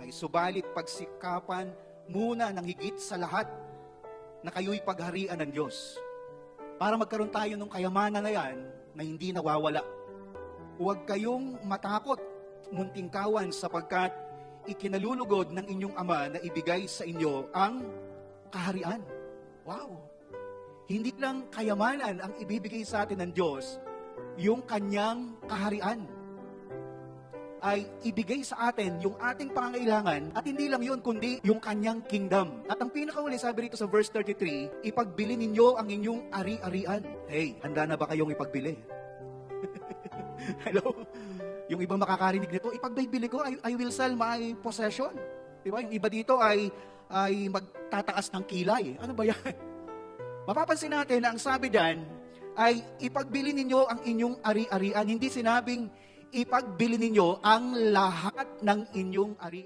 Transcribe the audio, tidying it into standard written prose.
ay subalit pagsikapan muna ng higit sa lahat na kayo'y pagharian ng Diyos. Para magkaroon tayo ng kayamanan na yan na hindi nawawala. Huwag kayong matakot, munting kawan, sapagkat ikinalulugod ng inyong Ama na ibigay sa inyo ang kaharian. Wow! Hindi lang kayamanan ang ibibigay sa atin ng Diyos, yung kanyang kaharian ay ibigay sa atin yung ating pangangailangan at hindi lang yun kundi yung kanyang kingdom. At ang pinakauli sabi rito sa verse 33, ipagbili ninyo ang inyong ari-arian. Hey, handa na ba kayong ipagbili? Hello? Yung ibang makakarinig nito, ipagbibili ko, I will sell my possession. Diba? Yung iba dito ay magtataas ng kilay. Ano ba yan? Mapapansin natin na ang sabi dyan ay ipagbili ninyo ang inyong ari-arian. Hindi sinabing ipagbili ninyo ang lahat ng inyong ari-arian.